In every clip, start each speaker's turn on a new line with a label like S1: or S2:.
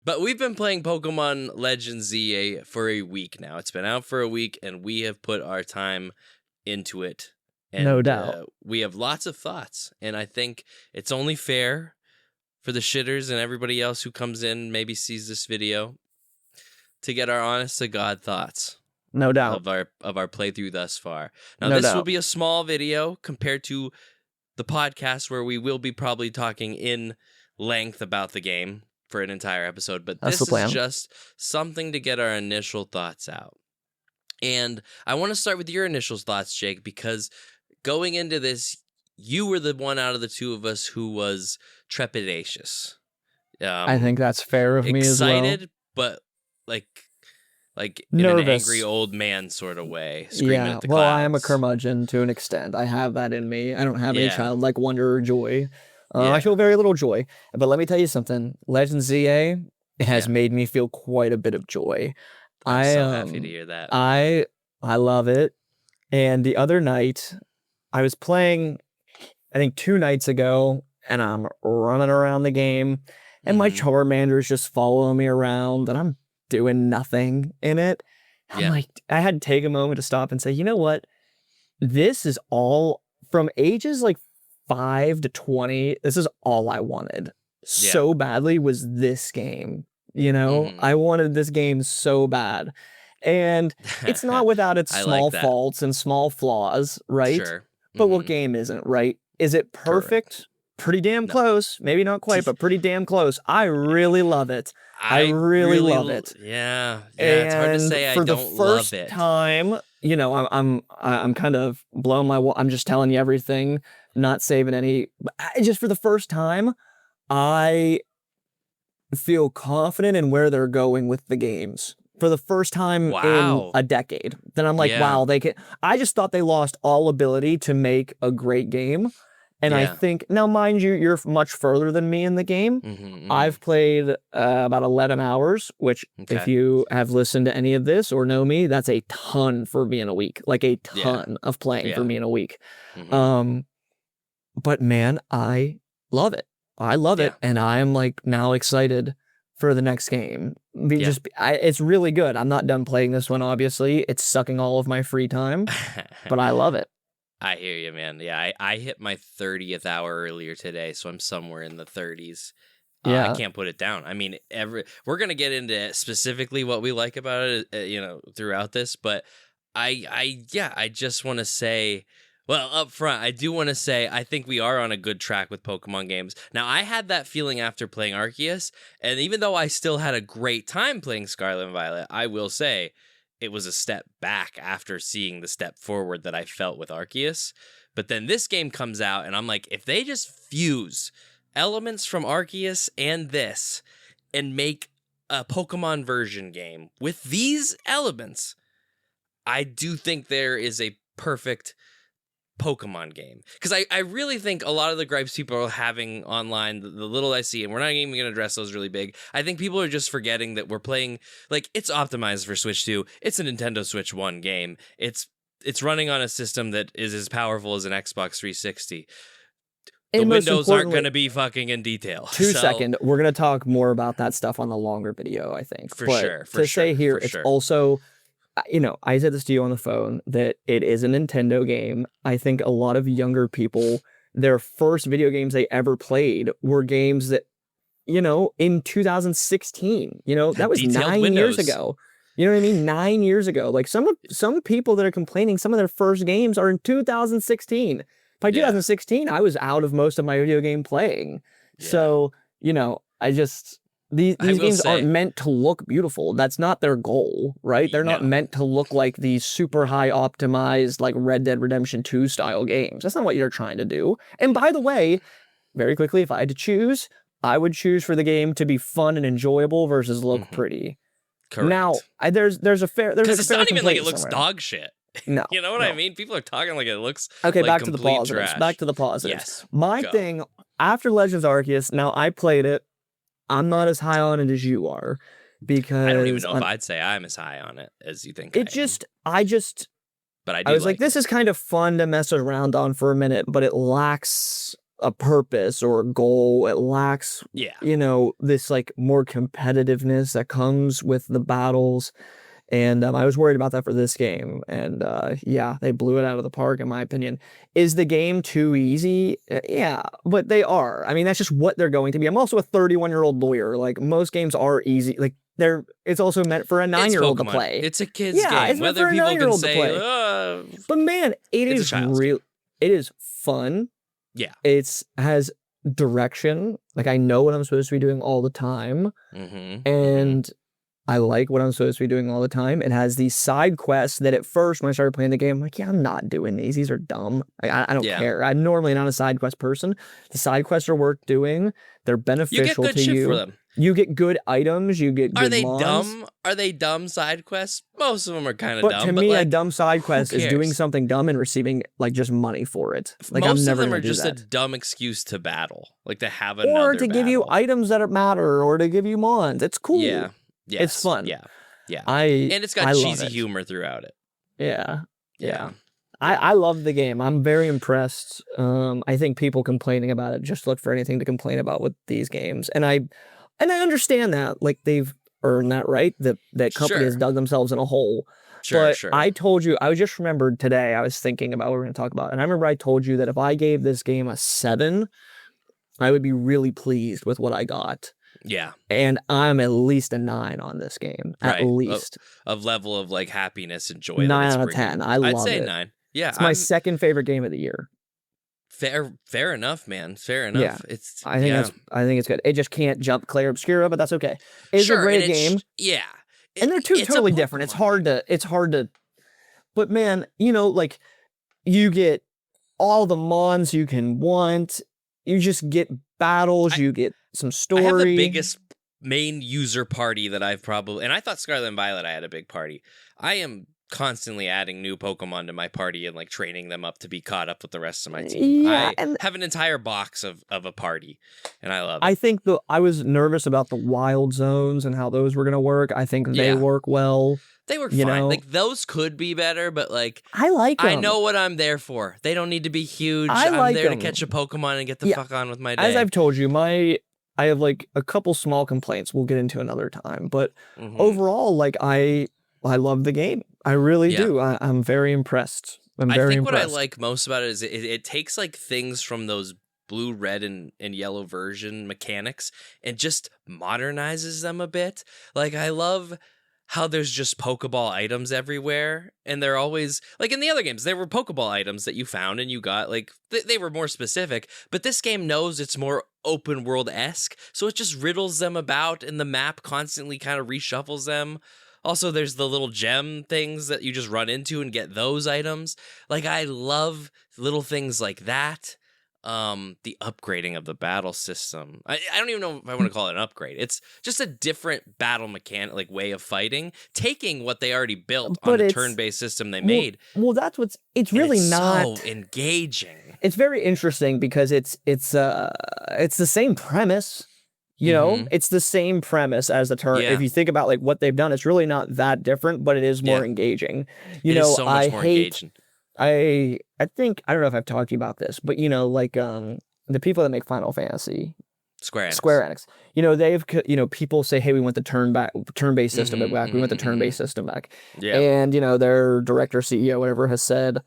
S1: But we've been playing Pokemon Legends ZA for a week now. It's been out for a week, and we have put our time into it. And,
S2: No doubt.
S1: We have lots of thoughts, and I think it's only fair for the shitters and everybody else who comes in, maybe sees this video, to get our honest-to-God thoughts.
S2: No doubt.
S1: Of our playthrough thus far. Now,
S2: No
S1: this
S2: doubt.
S1: will be a small video compared to the podcast where we will be probably talking in length about the game for an entire episode, but
S2: That's
S1: this
S2: the plan.
S1: is just something to get our initial thoughts out. And I want to start with your initial thoughts, Jake, because going into this, you were the one out of the two of us who was trepidatious.
S2: I think that's fair of me as well.
S1: Excited, but like in an angry old man sort of way, screaming at the clouds.
S2: I am a curmudgeon to an extent. I have that in me. I don't have any childlike wonder or joy. I feel very little joy. But let me tell you something. Legends ZA has made me feel quite a bit of joy.
S1: I'm so happy to hear that.
S2: I love it. And the other night, I was playing, I think 2 nights ago, and I'm running around the game, and my Charmander's just following me around, and I'm doing nothing in it. I'm like, I had to take a moment to stop and say, you know what? This is all from ages like 5 to 20. This is all I wanted so badly was this game. You know, I wanted this game so bad. And it's not without its small faults and small flaws, right?
S1: Sure.
S2: But what game isn't, right? Is it perfect? Correct. Pretty damn close. Maybe not quite, but pretty damn close. I really love it. I really love it.
S1: Yeah.
S2: And
S1: it's hard to say I don't love it.
S2: For the first time, you know, I'm kind of blowing my wall. I'm just telling you everything, not saving any. But just for the first time, I feel confident in where they're going with the games. For the first time in a decade. Then I'm like, wow, they can. I just thought they lost all ability to make a great game. And I think, now mind you, you're much further than me in the game. I've played about 11 hours, which if you have listened to any of this or know me, that's a ton for me in a week. Like a ton of playing for me in a week. But man, I love it. I love it. And I am like now excited for the next game. It's really good. I'm not done playing this one, obviously. It's sucking all of my free time, but I love it.
S1: I hear you, man. Yeah, I hit my 30th hour earlier today, so I'm somewhere in the 30s. I can't put it down. I mean, we're going to get into specifically what we like about it, throughout this, but I just want to say, well, up front, I do want to say I think we are on a good track with Pokemon games. Now, I had that feeling after playing Arceus, and even though I still had a great time playing Scarlet and Violet, I will say it was a step back after seeing the step forward that I felt with Arceus. But then this game comes out, and I'm like, if they just fuse elements from Arceus and this and make a Pokemon version game with these elements, I do think there is a perfect Pokemon game. Because I really think a lot of the gripes people are having online, the little I see, and we're not even going to address those really big, I think people are just forgetting that we're playing, like, it's optimized for Switch 2. It's a Nintendo Switch 1 game. It's running on a system that is as powerful as an Xbox 360. The windows aren't going to be fucking in detail.
S2: Second, we're going to talk more about that stuff on the longer video, I think.
S1: For sure.
S2: Say here, it's also, I said this to you on the phone, that it is a Nintendo game. I think a lot of younger people, their first video games they ever played were games that, in 2016, that was 9 years ago. You know what I mean? 9 years ago. Like some people that are complaining, some of their first games are in 2016. By 2016, I was out of most of my video game playing. Yeah. So, these games aren't meant to look beautiful. That's not their goal, right? They're not meant to look like these super high optimized, like Red Dead Redemption 2 style games. That's not what you're trying to do. And by the way, very quickly, if I had to choose, I would choose for the game to be fun and enjoyable versus look pretty.
S1: Correct.
S2: Now, there's a fair
S1: it's not even like it looks dog shit.
S2: No,
S1: you know what I mean? People are talking like it looks
S2: okay.
S1: Like
S2: back to the positives.
S1: Trash.
S2: Back to the positives.
S1: Yes.
S2: My thing after Legends Arceus. Now I played it. I'm not as high on it as you are because
S1: I don't even know if I'd say I'm as high on it as you think.
S2: But I was like, this is kind of fun to mess around on for a minute, but it lacks a purpose or a goal. It lacks, this like more competitiveness that comes with the battles. And I was worried about that for this game. And they blew it out of the park, in my opinion. Is the game too easy? Yeah, but they are. I mean, that's just what they're going to be. I'm also a 31-year-old lawyer. Like, most games are easy. Like, it's also meant for a 9-year-old to play.
S1: It's a kid's game.
S2: It's whether people can say, but man, it is real. It is fun.
S1: Yeah.
S2: It has direction. Like, I know what I'm supposed to be doing all the time. And I like what I'm supposed to be doing all the time. It has these side quests that at first, when I started playing the game, I'm like, I'm not doing these. These are dumb. I don't care. I'm normally not a side quest person. The side quests are worth doing. They're beneficial to you.
S1: For them.
S2: You get good items. You get good mods.
S1: Dumb? Are they dumb side quests? Most of them are kind of dumb.
S2: But to me, a dumb side quest is doing something dumb and receiving like just money for it. Like,
S1: most
S2: I'm never
S1: of them are
S2: do
S1: just
S2: that.
S1: a dumb excuse to battle, like to have another
S2: or to give you items that matter, or to give you mods. It's cool.
S1: Yeah. Yes.
S2: It's fun.
S1: Yeah.
S2: And
S1: it's got cheesy humor throughout it.
S2: Yeah. I love the game. I'm very impressed. I think people complaining about it just look for anything to complain about with these games. And I understand that. Like, they've earned that right. That company has dug themselves in a hole. Sure. I told you, I just remembered today, I was thinking about what we're going to talk about. And I remember I told you that if I gave this game a 7, I would be really pleased with what I got.
S1: Yeah.
S2: And I'm at least a 9 on this game. At least.
S1: Of level of like happiness and joy.
S2: 9 out of 10. I'd say
S1: it. 9. Yeah.
S2: It's my second favorite game of the year.
S1: Fair enough, man. Fair enough.
S2: Yeah. I think it's good. It just can't jump Clair Obscura, but that's okay. It's a great game. And they're totally different. It's hard to but man, like, you get all the mons you can want. You just get battles, you get some story.
S1: I have the biggest main user party that I've probably, and I thought Scarlet and Violet I had a big party. I am constantly adding new Pokemon to my party and like training them up to be caught up with the rest of my team. I have an entire box of a party, and I love it.
S2: I think I was nervous about the wild zones and how those were going to work. I think they work well.
S1: They were fine. Like, those could be better, but like,
S2: I like them.
S1: I know what I'm there for. They don't need to be huge. I'm there to catch a Pokemon and get the fuck on with my day.
S2: As I've told you, I have like a couple small complaints we'll get into another time, but overall, like, I love the game. I really do. I'm very impressed. I think
S1: what I like most about it is it takes like things from those blue, red, and yellow version mechanics and just modernizes them a bit. Like, I love how there's just Pokeball items everywhere, and they're always, like in the other games, there were Pokeball items that you found and you got, like, they were more specific, but this game knows it's more open world-esque, so it just riddles them about, and the map constantly kind of reshuffles them. Also, there's the little gem things that you just run into and get those items. Like, I love little things like that. The upgrading of the battle system. I don't even know if I want to call it an upgrade. It's just a different battle mechanic, like way of fighting, taking what they already built on the turn-based system they made.
S2: Well, it's really not
S1: so engaging.
S2: It's very interesting because it's the same premise. It's the same premise as the turn. If you think about like what they've done, it's really not that different, but it is more engaging.
S1: It is so much more engaging.
S2: I think, I don't know if I've talked to you about this, but like the people that make Final Fantasy, Square Enix, they've, people say, hey, we want the turn-based system back. We want the turn-based system back. Yeah. And, their director, CEO, whatever, has said,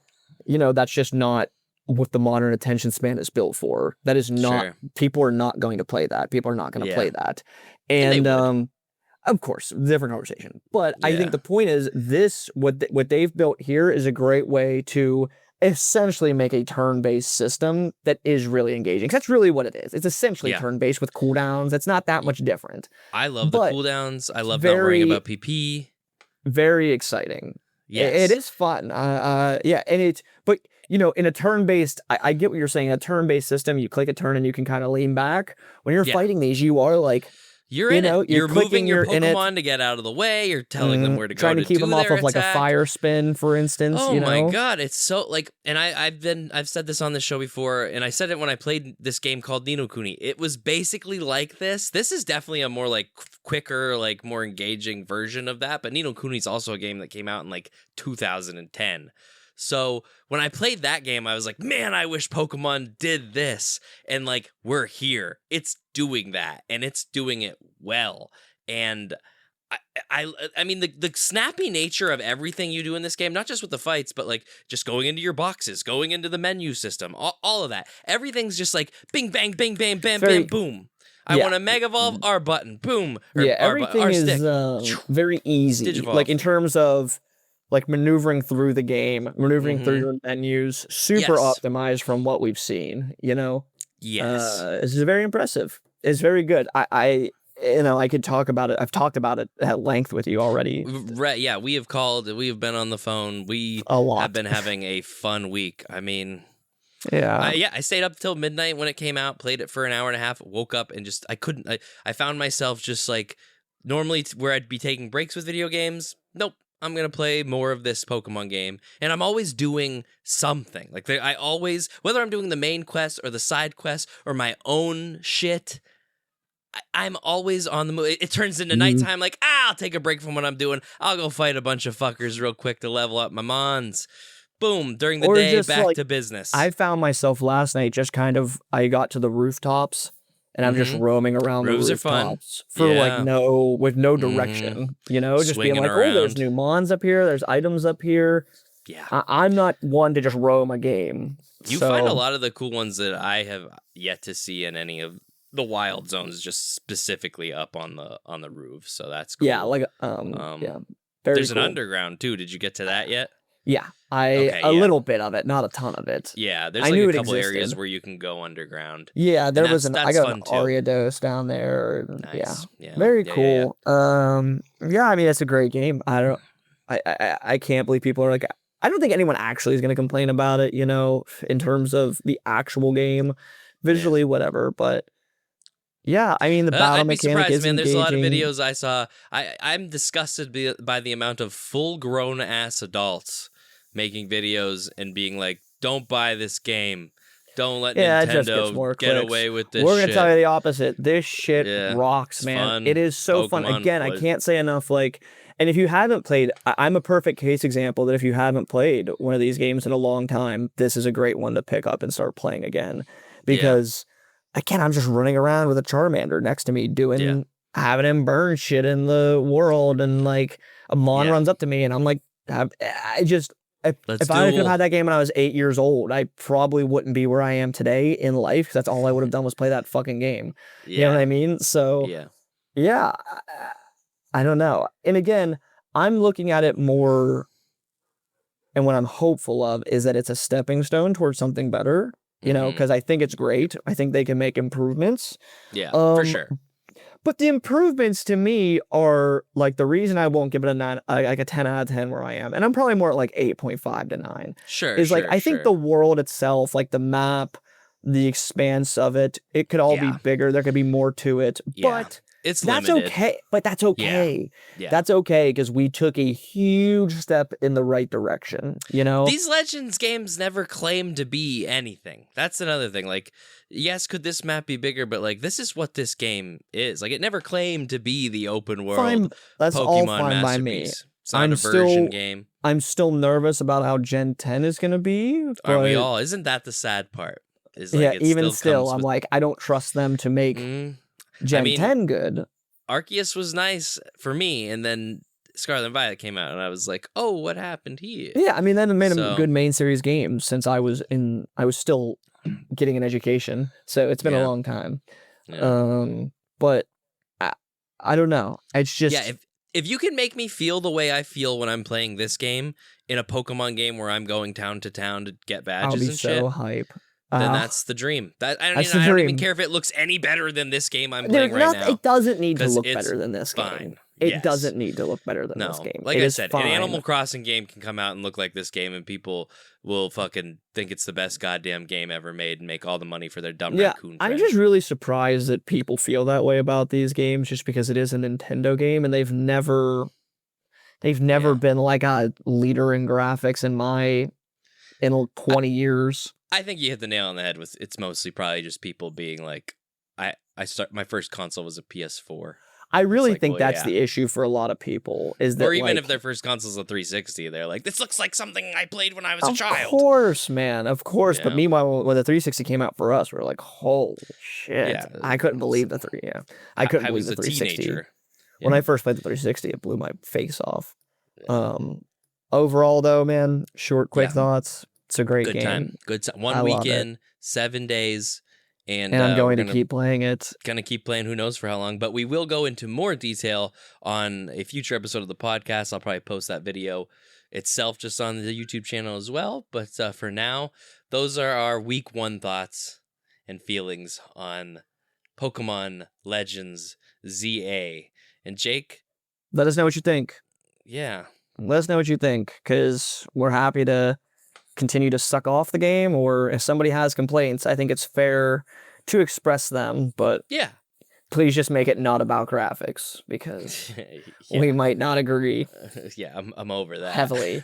S2: that's just not what the modern attention span is built for. That is not, people are not going to play that. People are not going to play that. And of course, different conversation. But I think the point is what they've built here is a great way to essentially make a turn-based system that is really engaging. 'Cause that's really what it is. It's essentially turn-based with cooldowns. It's not that much different.
S1: I love the cooldowns. I love not worrying about PP.
S2: Very exciting.
S1: Yes.
S2: It is fun. And but in a turn-based, I get what you're saying. In a turn-based system, you click a turn and you can kind of lean back. When you're fighting these, you are like,
S1: you're in it. You're moving your Pokemon to get out of the way. You're telling them where to go
S2: trying to keep them off of like
S1: attack.
S2: A fire spin, for instance.
S1: Oh my god, it's so like, and I've said this on the show before, and I said it when I played this game called Ni no Kuni. It was basically like this. This is definitely a more like quicker, like more engaging version of that. But Ni no Kuni is also a game that came out in like 2010. So when I played that game, I was like, man, I wish Pokemon did this. And like, we're here. It's doing that, and it's doing it well. And I mean, the snappy nature of everything you do in this game, not just with the fights, but like just going into your boxes, going into the menu system, all of that. Everything's just like bing, bang, bing, bam, bam, bam, boom. I want a Mega Evolve, R button, boom. Or
S2: everything is very easy. Like in terms of like maneuvering through the game, maneuvering through your menus, super optimized from what we've seen, you know?
S1: Yes.
S2: This is very impressive. It's very good. I I could talk about it. I've talked about it at length with you already.
S1: Right, yeah, we have been on the phone. We have been having a fun week. I mean, I stayed up till midnight when it came out, played it for an hour and a half, woke up and just, I found myself just like, normally where I'd be taking breaks with video games, nope, I'm going to play more of this Pokemon game. And I'm always doing something. Like, I always, whether I'm doing the main quest or the side quest or my own shit, I'm always on the move. It turns into nighttime, like, I'll take a break from what I'm doing. I'll go fight a bunch of fuckers real quick to level up my mons. Boom, during the day, back to business.
S2: I found myself last night just kind of, I got to the rooftops, and I'm just roaming around the rooftops for with no direction, you know, just
S1: swinging
S2: being like,
S1: around.
S2: oh, there's new mons up here, there's items up here.
S1: Yeah.
S2: I'm not one to just roam a game.
S1: You find a lot of the cool ones that I have yet to see in any of the wild zones, just specifically up on the roof, so that's cool.
S2: Yeah, like
S1: there's an underground too. Did you get to that yet?
S2: Yeah, a little bit of it, not a ton of it.
S1: Yeah, there's like a couple areas where you can go underground.
S2: Yeah, there was I got an Ariados down there.
S1: Nice.
S2: Yeah, very cool. Yeah, I mean, it's a great game. I can't believe people are like, I don't think anyone actually is going to complain about it, you know, in terms of the actual game, visually, whatever, but. Yeah, I mean, the battle mechanic is engaging.
S1: There's a lot of videos I saw. I'm disgusted by the amount of full-grown ass adults making videos and being like, "Don't buy this game. Don't let Nintendo get away with this."
S2: We're gonna tell you the opposite. This shit rocks, man.
S1: Fun.
S2: It is so fun. Again, I can't say enough. Like, and if you haven't played, I'm a perfect case example that if you haven't played one of these games in a long time, this is a great one to pick up and start playing again, because. Again, I'm just running around with a Charmander next to me having him burn shit in the world, and like a Mon runs up to me and I'm like, if I could have had that game when I was 8 years old, I probably wouldn't be where I am today in life, because that's all I would have done was play that fucking game. You know what I mean? So yeah, I don't know. And again, I'm looking at it more, and what I'm hopeful of is that it's a stepping stone towards something better. You know, because I think it's great. I think they can make improvements.
S1: Yeah, for sure.
S2: But the improvements to me are like the reason I won't give it a 9, like a 10 out of 10 where I am. And I'm probably more at like 8.5 to 9.
S1: Sure.
S2: Is like, I think the world itself, like the map, the expanse of it, it could all be bigger. There could be more to it. But
S1: that's
S2: limited. Okay. But that's okay.
S1: Yeah.
S2: That's okay, because we took a huge step in the right direction, you know?
S1: These Legends games never claim to be anything. That's another thing. Like, yes, could this map be bigger? But like, this is what this game is. Like, it never claimed to be the open world
S2: that's
S1: Pokemon
S2: all fine by me.
S1: It's not a version game.
S2: I'm still nervous about how Gen 10 is going to be.
S1: Are we all? Isn't that the sad part? Is like,
S2: even still, I'm like, I don't trust them to make Gen 10 good.
S1: Arceus was nice for me, and then Scarlet and Violet came out, and I was like, "Oh, what happened here?"
S2: Yeah, I mean, that made a good main series game since I was still getting an education, so it's been a long time. Yeah. But I don't know. It's just
S1: if you can make me feel the way I feel when I'm playing this game in a Pokemon game where I'm going town to town to get badges and shit,
S2: I'll be so hype.
S1: Then that's the dream. I don't even care if it looks any better than this game I'm playing right now.
S2: It doesn't need to look better than this game. It doesn't need to look better than this game.
S1: Like I said, an Animal Crossing game can come out and look like this game, and people will fucking think it's the best goddamn game ever made and make all the money for their dumb raccoon friend.
S2: I'm just really surprised that people feel that way about these games, just because it is a Nintendo game, and they've never been like a leader in graphics in 20 years.
S1: I think you hit the nail on the head with it's mostly probably just people being like, my first console was a PS4.
S2: I really
S1: like,
S2: think
S1: well,
S2: that's
S1: yeah.
S2: the issue for a lot of people is that,
S1: or even
S2: like,
S1: if their first console's a 360, they're like, this looks like something I played when I was a
S2: of
S1: child.
S2: course, man, of course. But
S1: Yeah.
S2: meanwhile, when the 360 came out for us, we were like, holy shit.
S1: Yeah.
S2: I couldn't believe the I couldn't believe
S1: was
S2: the
S1: a
S2: 360.
S1: teenager.
S2: When
S1: Yeah.
S2: I first played the 360, it blew my face off. Overall, though, man, short, quick thoughts. It's a great game.
S1: Good time. 1 weekend, 7 days, and
S2: I'm going
S1: we're
S2: to keep playing it.
S1: Gonna keep playing. Who knows for how long? But we will go into more detail on a future episode of the podcast. I'll probably post that video itself just on the YouTube channel as well. But for now, those are our week 1 thoughts and feelings on Pokemon Legends ZA. And Jake,
S2: let us know what you think.
S1: Yeah.
S2: Let us know what you think, because we're happy to continue to suck off the game, or if somebody has complaints, I think it's fair to express them, but
S1: yeah,
S2: please just make it not about graphics, because we might not agree.
S1: Yeah, I'm over that.
S2: Heavily.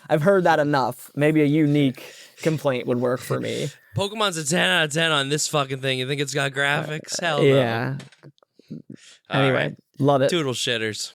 S2: I've heard that enough. Maybe a unique complaint would work for me.
S1: Pokemon's a 10 out of 10 on this fucking thing. You think it's got graphics? Hell no.
S2: Yeah. Anyway, love it.
S1: Doodle shitters.